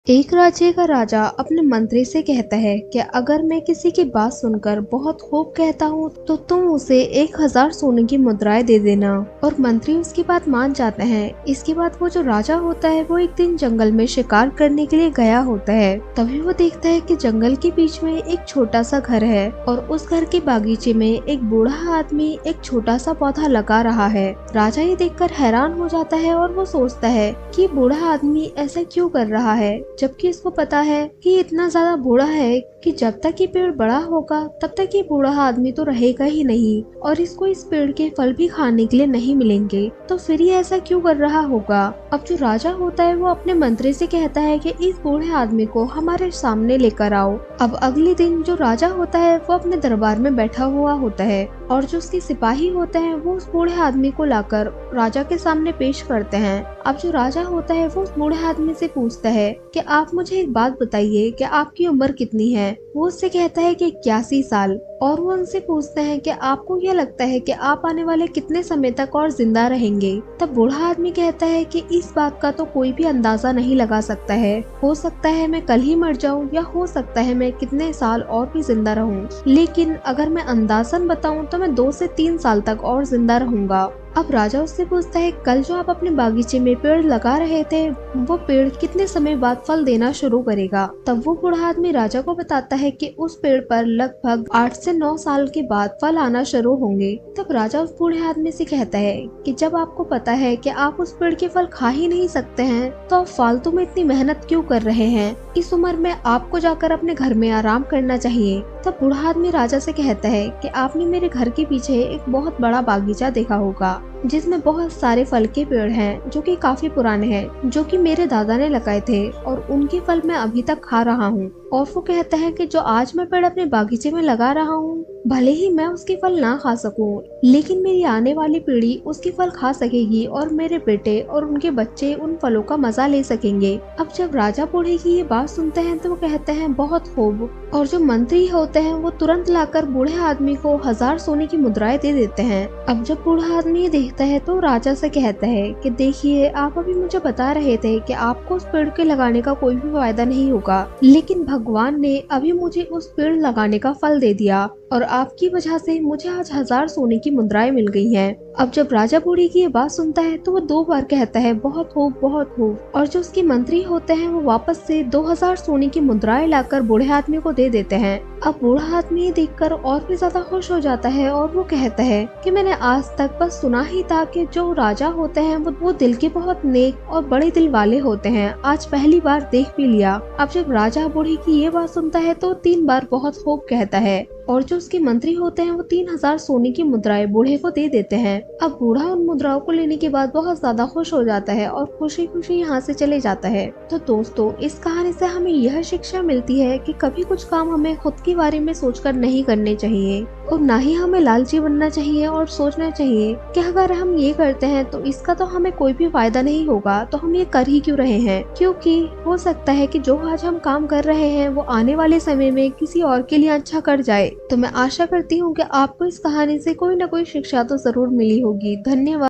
एक राज्य का राजा अपने मंत्री से कहता है कि अगर मैं किसी की बात सुनकर बहुत खूब कहता हूँ तो तुम उसे 1000 सोने की मुद्राएं दे देना। और मंत्री उसकी बात मान जाता है। इसके बाद वो जो राजा होता है वो एक दिन जंगल में शिकार करने के लिए गया होता है। तभी वो देखता है कि जंगल के बीच में एक छोटा सा घर है और उस घर के बागीचे में एक बूढ़ा आदमी एक छोटा सा पौधा लगा रहा है। राजा ये देखकर हैरान हो जाता है और वो सोचता है कि बूढ़ा आदमी ऐसा क्यों कर रहा है, जबकि इसको पता है कि इतना ज्यादा बूढ़ा है कि जब तक ये पेड़ बड़ा होगा तब तक ये बूढ़ा आदमी तो रहेगा ही नहीं और इसको इस पेड़ के फल भी खाने के लिए नहीं मिलेंगे। तो फिर ये ऐसा क्यों कर रहा होगा। अब जो राजा होता है वो अपने मंत्री से कहता है कि इस बूढ़े आदमी को हमारे सामने लेकर आओ। अब अगले दिन जो राजा होता है वो अपने दरबार में बैठा हुआ होता है और जो उसके सिपाही होते हैं वो उस बूढ़े आदमी को लाकर राजा के सामने पेश करते हैं। अब जो राजा होता है वो उस बूढ़े आदमी से पूछता है कि आप मुझे एक बात बताइए कि आपकी उम्र कितनी है। वो उससे कहता है कि 81 साल। और वो उनसे पूछते हैं कि आपको क्या लगता है कि आप आने वाले कितने समय तक और जिंदा रहेंगे। तब बूढ़ा आदमी कहता है कि इस बात का तो कोई भी अंदाजा नहीं लगा सकता है। हो सकता है मैं कल ही मर जाऊं या हो सकता है मैं कितने साल और भी जिंदा रहूं, लेकिन अगर मैं अंदाजन बताऊं तो मैं 2 से 3 साल तक और जिंदा रहूंगा। अब राजा उससे पूछता है कल जो आप अपने बागीचे में पेड़ लगा रहे थे वो पेड़ कितने समय बाद फल देना शुरू करेगा। तब वो बूढ़ा आदमी राजा को बताता है कि उस पेड़ पर लगभग 8 से 9 साल के बाद फल आना शुरू होंगे। तब राजा उस बूढ़े आदमी से कहता है कि जब आपको पता है कि आप उस पेड़ के फल खा ही नहीं सकते हैं तो आप फालतू में इतनी मेहनत क्यों कर रहे हैं। इस उम्र में आपको जाकर अपने घर में आराम करना चाहिए। तब बूढ़ा आदमी राजा से कहता है कि आपने मेरे घर के पीछे एक बहुत बड़ा बागीचा देखा होगा जिसमें बहुत सारे फल के पेड़ हैं जो कि काफी पुराने हैं, जो कि मेरे दादा ने लगाए थे और उनके फल मैं अभी तक खा रहा हूँ। और वो कहता है कि जो आज मैं पेड़ अपने बागीचे में लगा रहा हूँ भले ही मैं उसके फल ना खा सकूं, लेकिन मेरी आने वाली पीढ़ी उसके फल खा सकेगी और मेरे बेटे और उनके बच्चे उन फलों का मजा ले सकेंगे। अब जब राजा बूढ़े की ये बात सुनते हैं तो वो कहते हैं बहुत खूब। और जो मंत्री होते हैं वो तुरंत लाकर बूढ़े आदमी को 1000 सोने की मुद्राएं दे देते हैं। अब जब बूढ़ा आदमी ये देखता है तो राजा से कहता है कि देखिए आप अभी मुझे बता रहे थे कि आपको उस पेड़ के लगाने का कोई भी फायदा नहीं होगा, लेकिन भगवान ने अभी मुझे उस पेड़ लगाने का फल दे दिया और आपकी वजह से मुझे आज 1000 सोने की मुद्राएं मिल गई हैं। अब जब राजा बूढ़ी की ये बात सुनता है तो वो 2 बार कहता है बहुत खूब बहुत खूब। और जो उसके मंत्री होते हैं वो वापस से 2000 सोने की मुद्राएं लाकर बूढ़े आदमी को दे देते हैं। अब बूढ़ा आदमी ये देखकर और भी ज्यादा खुश हो जाता है और वो कहता है कि मैंने आज तक बस सुना ही था कि जो राजा होते हैं वो दिल के बहुत नेक और बड़े दिल वाले होते हैं, आज पहली बार देख भी लिया। अब जब राजा बूढ़ी की ये बात सुनता है तो 3 बार बहुत खूब कहता है और जो उसके मंत्री होते हैं वो 3000 सोने की मुद्राएं बूढ़े को दे देते हैं। अब बूढ़ा उन मुद्राओं को लेने के बाद बहुत ज्यादा खुश हो जाता है और खुशी खुशी यहाँ से चले जाता है। तो दोस्तों इस कहानी से हमें यह शिक्षा मिलती है कि कभी कुछ काम हमें खुद के बारे में सोचकर नहीं करने चाहिए और ना ही हमें लालची बनना चाहिए और सोचना चाहिए कि अगर हम ये करते हैं तो इसका तो हमें कोई भी फायदा नहीं होगा तो हम ये कर ही क्यों रहे हैं, क्योंकि हो सकता है कि जो आज हम काम कर रहे हैं वो आने वाले समय में किसी और के लिए अच्छा कर जाए। तो मैं आशा करती हूँ कि आपको इस कहानी से कोई ना कोई शिक्षा तो जरूर मिली होगी। धन्यवाद।